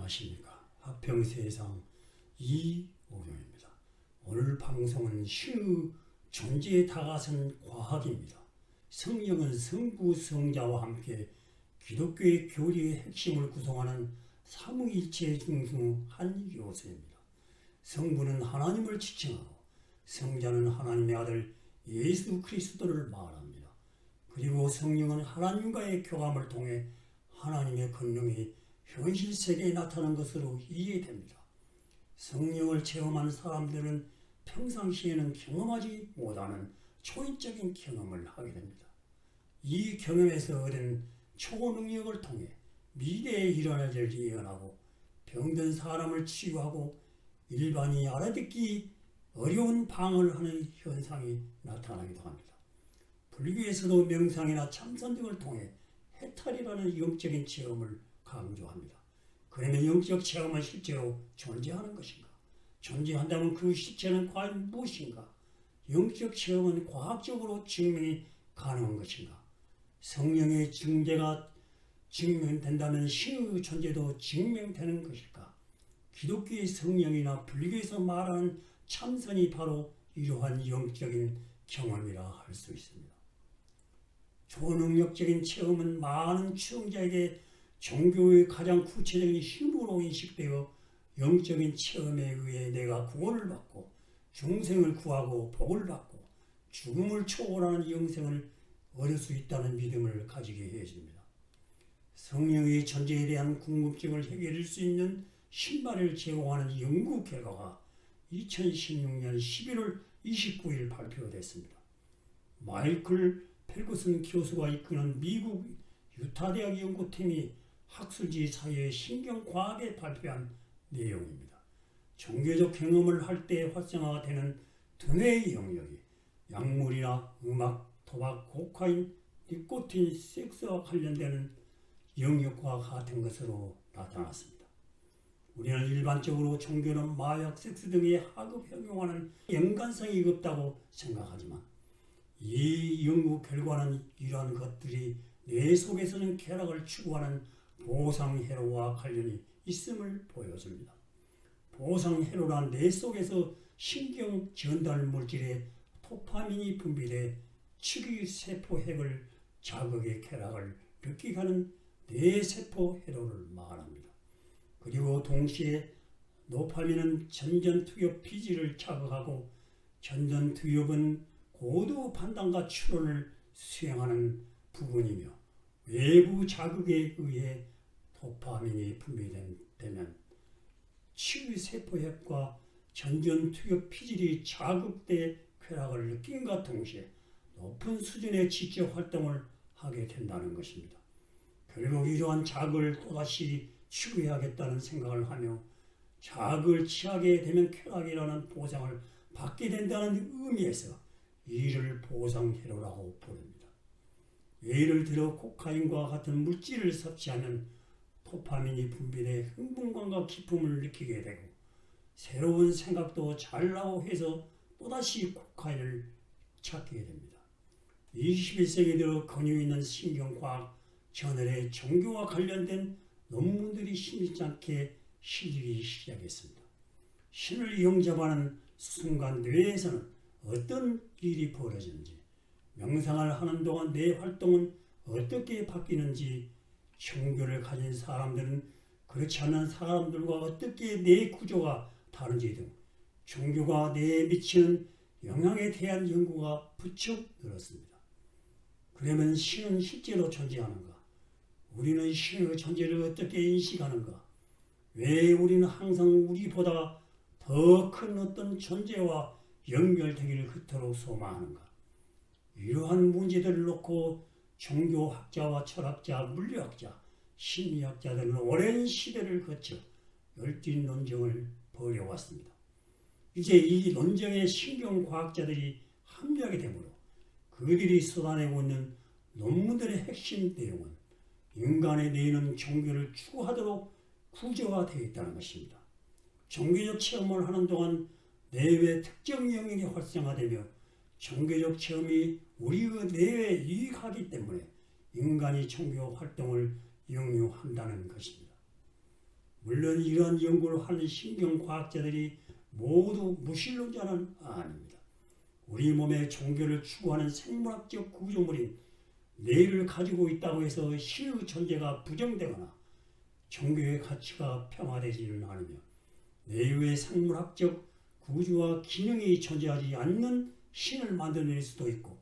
안녕하십니까. 화평세상 이오경입니다. 오늘 방송은 신의 존재에 다가선 과학입니다. 성령은 성부, 성자와 함께 기독교의 교리의 핵심을 구성하는 삼위일체 중수 한 요소입니다. 성부는 하나님을 지칭하고 성자는 하나님의 아들 예수 그리스도를 말합니다. 그리고 성령은 하나님과의 교감을 통해 하나님의 권능이 현실 세계에 나타난 것으로 이해됩니다. 성령을 체험한 사람들은 평상시에는 경험하지 못하는 초인적인 경험을 하게 됩니다. 이 경험에서 얻은 초능력을 통해 미래에 일어날 일을 예언하고 병든 사람을 치유하고 일반이 알아듣기 어려운 방언을 하는 현상이 나타나기도 합니다. 불교에서도 명상이나 참선 등을 통해 해탈이라는 영적인 체험을 강조합니다. 그러면 영적 체험은 실제로 존재하는 것인가? 존재한다면 그 실체는 과연 무엇인가? 영적 체험은 과학적으로 증명이 가능한 것인가? 성령의 증제가 증명된다면 신의 존재도 증명되는 것일까? 기독교의 성령이나 불교에서 말하는 참선이 바로 이러한 영적인 경험이라 할 수 있습니다. 초능력적인 체험은 많은 추종자에게 종교의 가장 구체적인 힘으로 인식되어 영적인 체험에 의해 내가 구원을 받고 중생을 구하고 복을 받고 죽음을 초월하는 영생을 얻을 수 있다는 믿음을 가지게 해줍니다. 성령의 존재에 대한 궁금증을 해결할 수 있는 신발을 제공하는 연구 결과가 2016년 11월 29일 발표됐습니다. 마이클 펠거슨 교수가 이끄는 미국 유타대학 연구팀이 학술지 사이의 신경과학에 발표한 내용입니다. 종교적 경험을 할 때 활성화되는 두뇌의 영역이 약물이나 음악, 도박, 코카인, 니코틴, 섹스와 관련되는 영역과 같은 것으로 나타났습니다. 우리는 일반적으로 종교는 마약, 섹스 등의 하급 형용하는 연관성이 없다고 생각하지만 이 연구 결과는 이러한 것들이 뇌 속에서는 쾌락을 추구하는 보상회로와 관련이 있음을 보여줍니다. 보상회로란 뇌 속에서 신경 전달 물질의 도파민이 분비돼 치귀세포핵을 자극의 쾌락을 느끼게 하는 뇌세포 회로를 말합니다. 그리고 동시에 도파민은 전전투엽 피질을 자극하고 전전투엽은 고도 판단과 추론을 수행하는 부분이며 외부 자극에 의해 도파민이 분비되면 치유세포핵과 전전투엽 피질이 자극돼 쾌락을 느낌과 동시에 높은 수준의 지적 활동을 하게 된다는 것입니다. 결국 이러한 자극을 또다시 추구해야겠다는 생각을 하며 자극을 취하게 되면 쾌락이라는 보상을 받게 된다는 의미에서 이를 보상회로라고 부릅니다. 예를 들어 코카인과 같은 물질을 섭취하면 도파민이 분비돼 흥분감과 기쁨을 느끼게 되고 새로운 생각도 잘 나오고 해서 또다시 코카인을 찾게 됩니다. 21세기 들어 권유 있는 신경과학 저널에 종교와 관련된 논문들이 심상찮게 실리기 시작했습니다. 신을 영접하는 순간 뇌에서는 어떤 일이 벌어지는지, 명상을 하는 동안 뇌 활동은 어떻게 바뀌는지, 종교를 가진 사람들은 그렇지 않은 사람들과 어떻게 뇌 구조가 다른지 등 종교가 뇌에 미치는 영향에 대한 연구가 부쩍 늘었습니다. 그러면 신은 실제로 존재하는가? 우리는 신의 존재를 어떻게 인식하는가? 왜 우리는 항상 우리보다 더 큰 어떤 존재와 연결되기를 그토록 소망하는가? 이러한 문제들을 놓고 종교학자와 철학자, 물리학자, 심리학자들은 오랜 시대를 거쳐 열띤 논쟁을 벌여왔습니다. 이제 이 논쟁에 신경과학자들이 합류하게 되므로 그들이 쏟아내고 있는 논문들의 핵심 내용은 인간의 뇌는 종교를 추구하도록 구조화되어 있다는 것입니다. 종교적 체험을 하는 동안 뇌의 특정 영역이 활성화되며 종교적 체험이 우리의 뇌에 유익하기 때문에 인간이 종교 활동을 영유한다는 것입니다. 물론 이러한 연구를 하는 신경과학자들이 모두 무신론자는 아닙니다. 우리 몸의 종교를 추구하는 생물학적 구조물인 뇌를 가지고 있다고 해서 신의 존재가 부정되거나 종교의 가치가 평화되지는 않으며 뇌의 생물학적 구조와 기능이 존재하지 않는 신을 만들어낼 수도 있고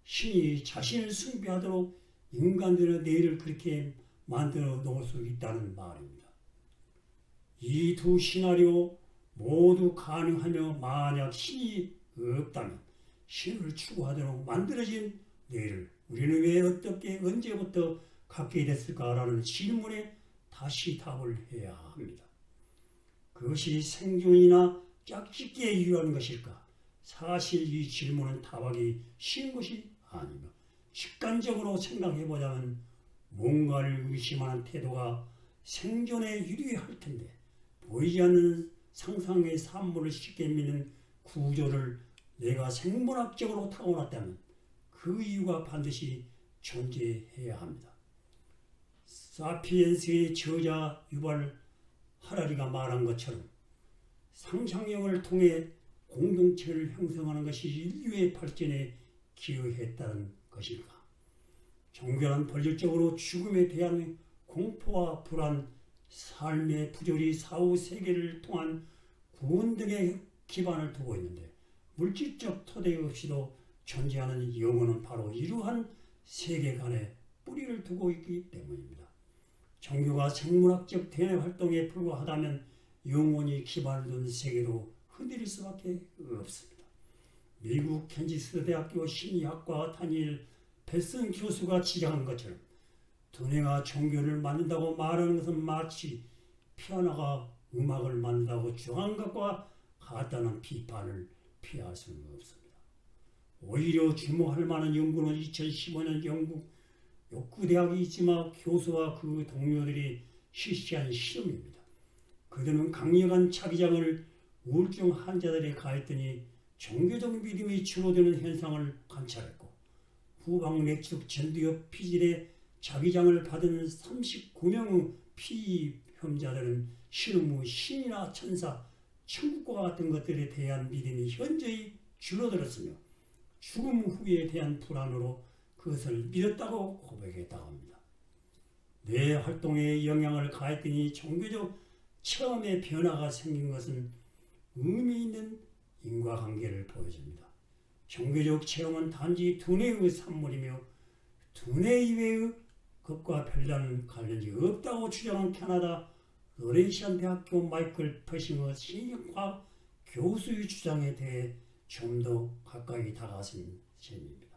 신이 자신을 숭배하도록 인간들의 뇌를 그렇게 만들어 놓을 수 있다는 말입니다. 이 두 시나리오 모두 가능하며 만약 신이 없다면 신을 추구하도록 만들어진 뇌를 우리는 왜 어떻게 언제부터 갖게 됐을까라는 질문에 다시 답을 해야 합니다. 그것이 생존이나 짝짓기에 이유한 것일까? 사실 이 질문은 답하기 쉬운 것이 아니며 직관적으로 생각해보자면 뭔가를 의심하는 태도가 생존에 유리할 텐데 보이지 않는 상상의 산물을 쉽게 믿는 구조를 내가 생물학적으로 타고났다면 그 이유가 반드시 존재해야 합니다. 사피엔스의 저자 유발 하라리가 말한 것처럼 상상력을 통해 공동체를 형성하는 것이 인류의 발전에 기여했다는 것일까? 종교는 본질적으로 죽음에 대한 공포와 불안, 삶의 부조리, 사후 세계를 통한 구원 등의 기반을 두고 있는데 물질적 토대 없이도 존재하는 영혼은 바로 이러한 세계관에 뿌리를 두고 있기 때문입니다. 종교가 생물학적 대내 활동에 불과하다면 영혼이 기반을 둔 세계도 흔들릴 수밖에 없습니다. 미국 캔지스 대학교 심리학과 다니엘 베슨 교수가 지적한 것처럼 두뇌가 종교를 만든다고 말하는 것은 마치 피아노가 음악을 만든다고 주장한 것과 같다는 비판을 피할 수는 없습니다. 오히려 주목할 만한 연구는 2015년 영국 욕구대학의 이지마 교수와 그 동료들이 실시한 실험입니다. 그들은 강력한 자기장을 우울증 환자들에 가했더니 종교적 믿음이 줄어드는 현상을 관찰했고 후방 내측 전두엽 피질에 자기장을 받은 39명의 피임자들은 실험 후 신이나 천사, 천국과 같은 것들에 대한 믿음이 현저히 줄어들었으며 죽음 후에 대한 불안으로 그것을 믿었다고 고백했다고 합니다. 뇌 활동에 영향을 가했더니 종교적 체험의 변화가 생긴 것은 의미 있는 인과관계를 보여줍니다. 종교적 체험은 단지 두뇌의 산물이며 두뇌 이외의 것과 별다른 관련이 없다고 주장한 캐나다 로렌시안 대학교 마이클 퍼싱어 신경과학 교수의 주장에 대해 좀 더 가까이 다가선 셈입니다.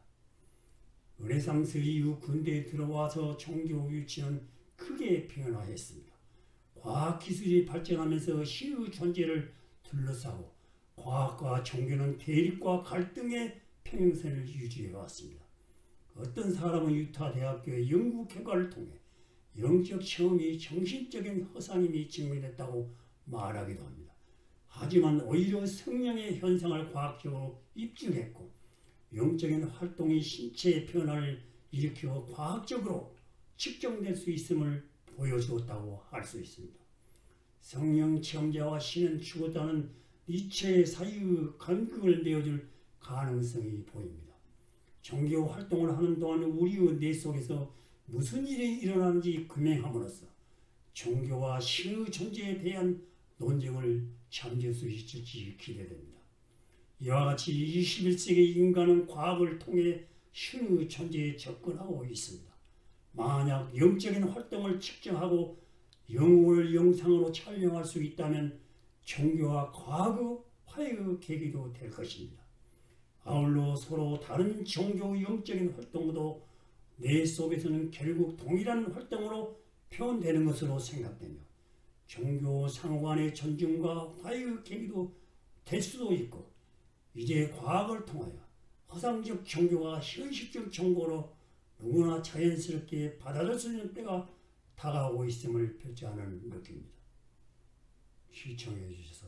르네상스 이후 군대에 들어와서 종교 유치는 크게 변화했습니다. 과학기술이 발전하면서 신의 존재를 둘러싸고 과학과 종교는 대립과 갈등의 평행선을 유지해왔습니다. 어떤 사람은 유타 대학교의 연구 결과를 통해 영적 체험이 정신적인 허상임이 증명됐다고 말하기도 합니다. 하지만 오히려 성령의 현상을 과학적으로 입증했고 영적인 활동이 신체의 변화를 일으켜 과학적으로 측정될 수 있음을 보여주었다고 할 수 있습니다. 성령 체험자와 신은 죽었다는 니체의 사유의 간극을 메워줄 가능성이 보입니다. 종교 활동을 하는 동안 우리의 뇌 속에서 무슨 일이 일어나는지 규명함으로써 종교와 신의 존재에 대한 논쟁을 잠재울 수 있을지 기대됩니다. 이와 같이 21세기 인간은 과학을 통해 신의 존재에 접근하고 있습니다. 만약 영적인 활동을 측정하고 영혼을 영상으로 촬영할 수 있다면 종교와 과학의 화해의 계기도 될 것입니다. 아울러 서로 다른 종교의 영적인 활동도 뇌 속에서는 결국 동일한 활동으로 표현되는 것으로 생각되며 종교 상호간의 존중과 화해의 계기도 될 수도 있고 이제 과학을 통하여 허상적 종교가 현실적 종교로 누구나 자연스럽게 받아들일 수 있는 때가 다가오고 있음을 표지하는 느낌입니다. 시청해 주셔서